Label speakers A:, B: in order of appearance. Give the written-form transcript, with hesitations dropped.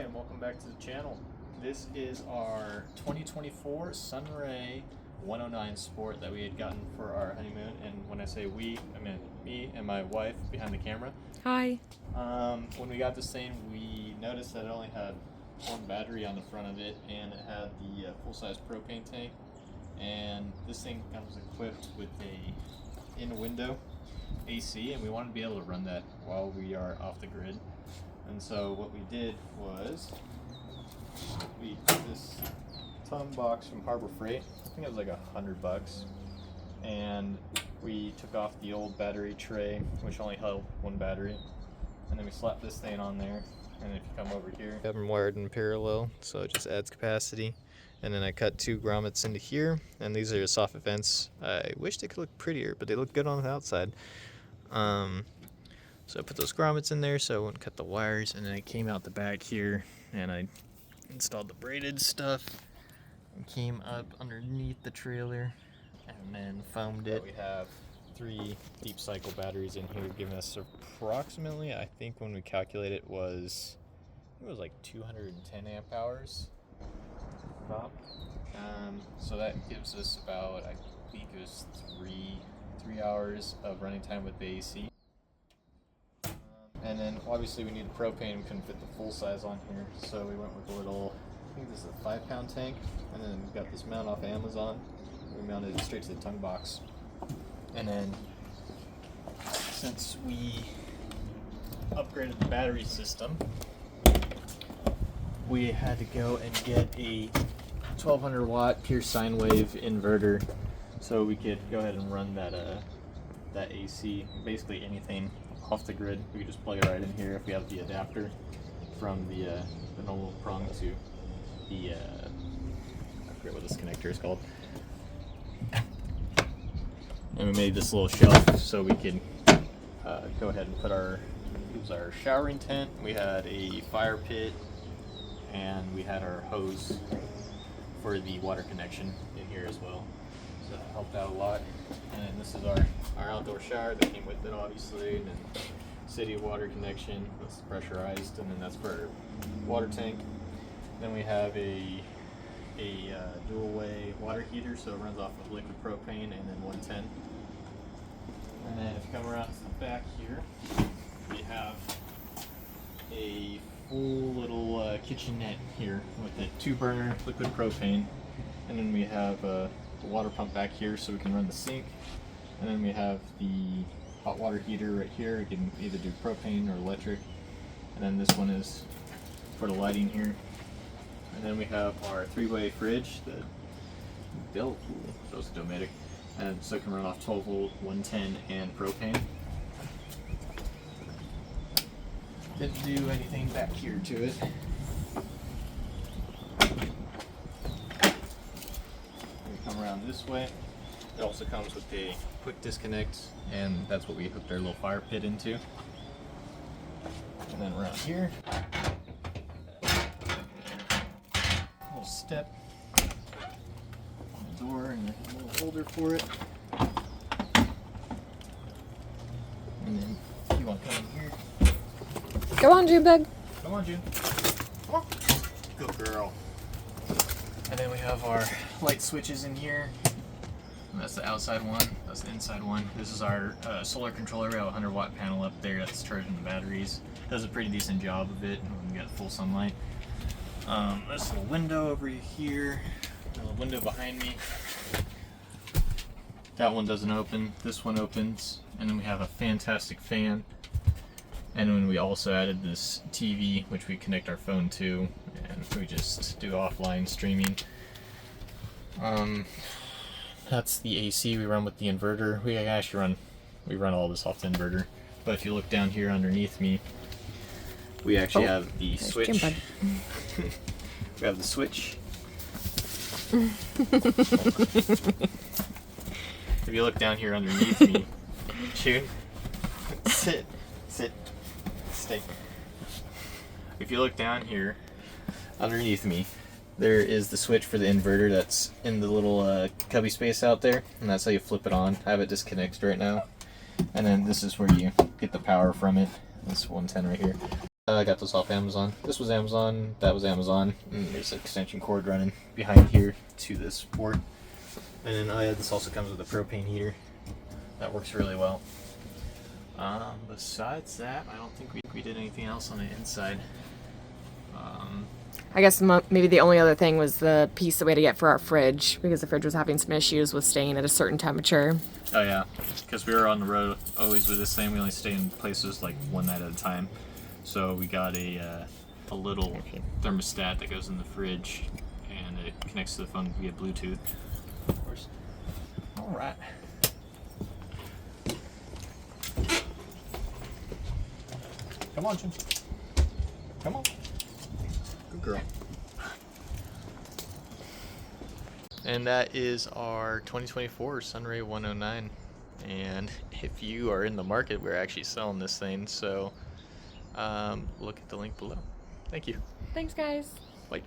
A: and welcome back to the channel. This is our 2024 Sunray 109 Sport that we had gotten for our honeymoon, and when I say we, I mean me and my wife behind the camera.
B: Hi.
A: When we got this thing, we noticed that it only had one battery on the front of it, and it had the full-size propane tank, and this thing comes equipped with a in-window AC, and we wanted to be able to run that while we are off the grid. And so what we did was we took this ton box from Harbor Freight. I think it was like $100, and we took off the old battery tray, which only held one battery, and then we slapped this thing on there. And if you come over here, I have them wired in parallel, so it just adds capacity. And then I cut 2 grommets into here, and these are the soffit vents. I wish they could look prettier, but they look good on the outside. So I put those grommets in there so I wouldn't cut the wires, and then I came out the back here and I installed the braided stuff and came up underneath the trailer and then foamed it. We have 3 deep cycle batteries in here, giving us approximately, I think when we calculate it was like 210 amp hours top. So that gives us about, I think it was 3 hours of running time with the AC. And then obviously we need the propane. We couldn't fit the full size on here, so we went with a little, I think this is a 5-pound tank, and then we got this mount off Amazon. We mounted it straight to the tongue box. And then since we upgraded the battery system, we had to go and get a 1200 watt pure sine wave inverter so we could go ahead and run that AC, basically anything off the grid. We could just plug it right in here if we have the adapter from the normal prong to the I forget what this connector is called. And we made this little shelf so we could go ahead and put our showering tent. We had a fire pit, and we had our hose for the water connection in here as well. So that helped out a lot. And then this is our outdoor shower that came with it, obviously. And then city water connection, that's pressurized, and then that's for our water tank. Then we have a dual way water heater, so it runs off of liquid propane and then 110. And then if you come around to the back here, we have a full little kitchenette here with a 2-burner liquid propane, and then we have a water pump back here so we can run the sink, and then we have the hot water heater right here. You can either do propane or electric, and then this one is for the lighting here. And then we have our 3-way fridge, the Dell, those are Dometic, and so it can run off 12 volt, 110, and propane. Didn't do anything back here to it. We come around this way. It also comes with a quick disconnect, and that's what we hooked our little fire pit into. And then around here, little step on the door and a little holder for it. And then if you want to come in here.
B: Go on, Junebug.
A: Come on, June. Come on. Good girl. And then we have our light switches in here. And that's the outside one. That's the inside one. This is our solar controller. We have a 100 watt panel up there that's charging the batteries. Does a pretty decent job of it when we get full sunlight. There's a little window over here. There's a window behind me. That one doesn't open. This one opens. And then we have a fantastic fan. And then we also added this TV, which we connect our phone to, and we just do offline streaming. That's the AC we run with the inverter. We run all this off the inverter. But if you look down here underneath me, we actually have the switch. We have the switch. If you look down here underneath me, June, sit. Stay. If you look down here underneath me, there is the switch for the inverter that's in the little cubby space out there, and that's how you flip it on. I have it disconnected right now, and then this is where you get the power from it. This 110 right here. I got this off Amazon. This was Amazon, that was Amazon. And there's an extension cord running behind here to this port. And then this also comes with a propane heater. That works really well. Besides that, I don't think we did anything else on the inside.
B: I guess maybe the only other thing was the piece that we had to get for our fridge because the fridge was having some issues with staying at a certain temperature.
A: Oh yeah, because we were on the road always with this thing. We only stay in places like one night at a time. So we got a little thermostat that goes in the fridge, and it connects to the phone via Bluetooth. Of course. All right. Come on, Jim. Come on. Good girl. And that is our 2024 Sunray 109. And if you are in the market, we're actually selling this thing. So look at the link below. Thank you.
B: Thanks, guys.
A: Bye.